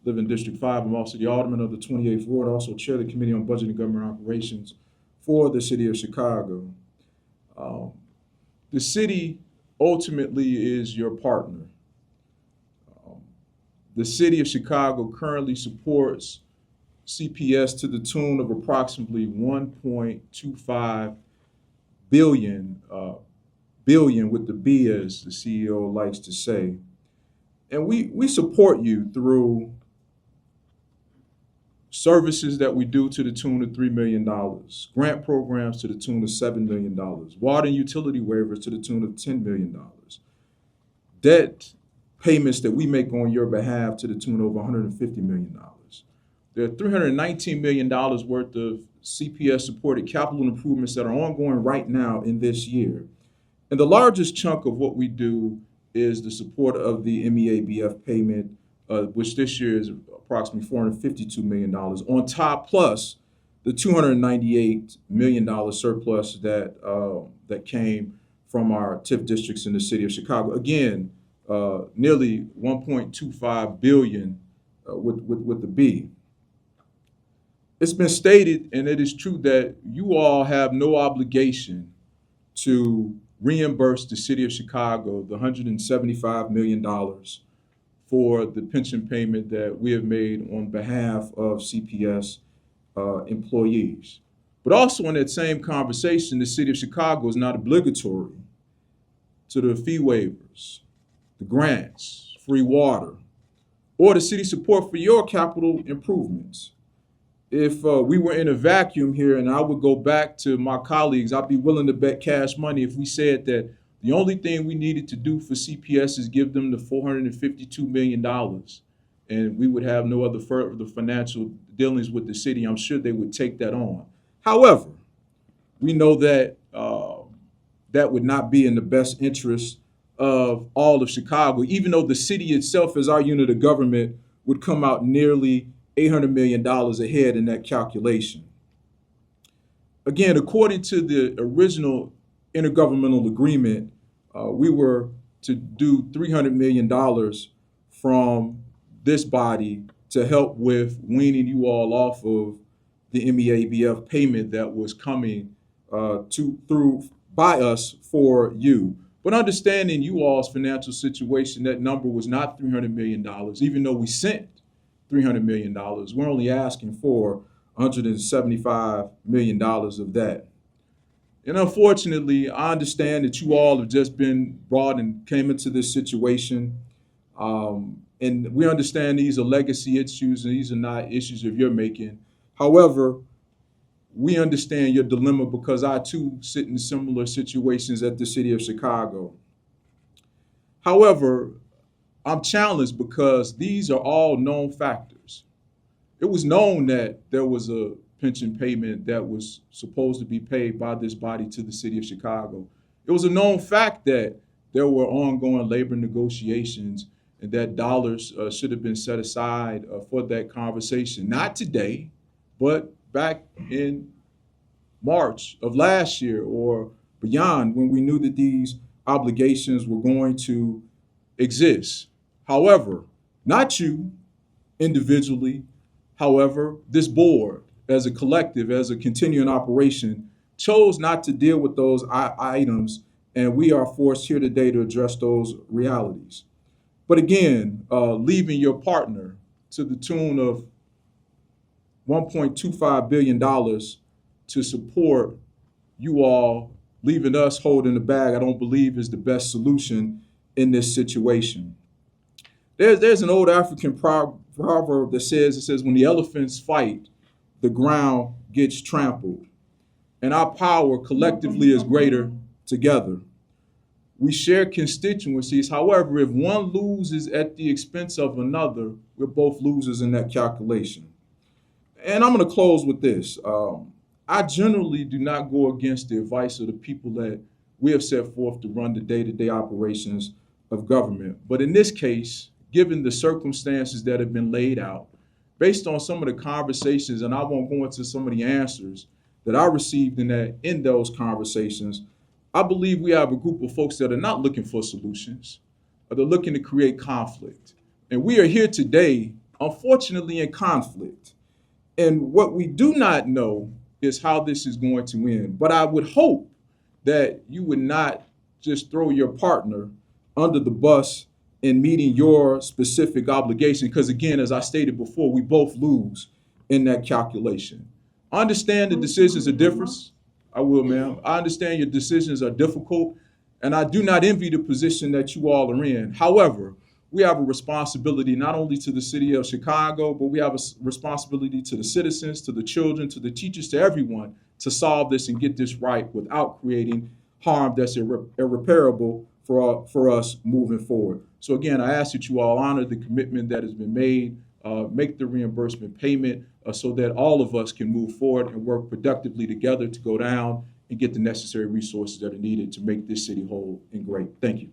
live in District 5. I'm also the Alderman of the 28th Ward, also chair of the Committee on Budget and Government Operations for the City of Chicago. Um, the city ultimately is your partner. Um, the City of Chicago currently supports CPS to the tune of approximately 1.25 billion with the B, as the CEO likes to say. And we support you through services that we do to the tune of $3 million, grant programs to the tune of $7 million, water and utility waivers to the tune of $10 million, debt payments that we make on your behalf to the tune of $150 million. There are $319 million worth of CPS supported capital improvements that are ongoing right now in this year. And the largest chunk of what we do is the support of the MEABF payment, which this year is approximately $452 million, on top plus the $298 million surplus that came from our TIF districts in the city of Chicago. Again, nearly $1.25 billion with the B. It's been stated, and it is true, that you all have no obligation to reimburse the city of Chicago the $175 million for the pension payment that we have made on behalf of CPS employees. But also in that same conversation, the city of Chicago is not obligatory to the fee waivers, the grants, free water, or the city support for your capital improvements. If we were in a vacuum here, and I would go back to my colleagues, I'd be willing to bet cash money if we said that the only thing we needed to do for CPS is give them the $452 million, and we would have no other further financial dealings with the city. I'm sure they would take that on. However, we know that that would not be in the best interest of all of Chicago, even though the city itself, as our unit of government, would come out nearly $800 million ahead in that calculation. Again, according to the original intergovernmental agreement, we were to do $300 million from this body to help with weaning you all off of the MEABF payment that was coming through by us for you. But understanding you all's financial situation, that number was not $300 million, even though we sent $300 million. We're only asking for $175 million of that. And unfortunately, I understand that you all have just been brought and came into this situation. And we understand these are legacy issues, and these are not issues of your making. However, we understand your dilemma because I too sit in similar situations at the city of Chicago. However, I'm challenged because these are all known factors. It was known that there was a pension payment that was supposed to be paid by this body to the city of Chicago. It was a known fact that there were ongoing labor negotiations and that dollars should have been set aside for that conversation. Not today, but back in March of last year or beyond, when we knew that these obligations were going to exist. However, not you individually, however, this board as a collective, as a continuing operation, chose not to deal with those items, and we are forced here today to address those realities. But again, leaving your partner to the tune of $1.25 billion to support you all, leaving us holding the bag, I don't believe is the best solution in this situation. There's an old African proverb that says, when the elephants fight, the ground gets trampled. And our power collectively is greater together. We share constituencies. However, if one loses at the expense of another, we're both losers in that calculation. And I'm going to close with this. I generally do not go against the advice of the people that we have set forth to run the day-to-day operations of government. But in this case, given the circumstances that have been laid out, based on some of the conversations, and I won't go into some of the answers that I received in those conversations, I believe we have a group of folks that are not looking for solutions, but they're looking to create conflict. And we are here today unfortunately in conflict. And what we do not know is how this is going to end. But I would hope that you would not just throw your partner under the bus in meeting your specific obligation. Because again, as I stated before, we both lose in that calculation. I understand the decisions are different. I will, ma'am. I understand your decisions are difficult, and I do not envy the position that you all are in. However, we have a responsibility not only to the city of Chicago, but we have a responsibility to the citizens, to the children, to the teachers, to everyone to solve this and get this right without creating harm that's irreparable for us moving forward. So again, I ask that you all honor the commitment that has been made, make the reimbursement payment so that all of us can move forward and work productively together to go down and get the necessary resources that are needed to make this city whole and great. Thank you.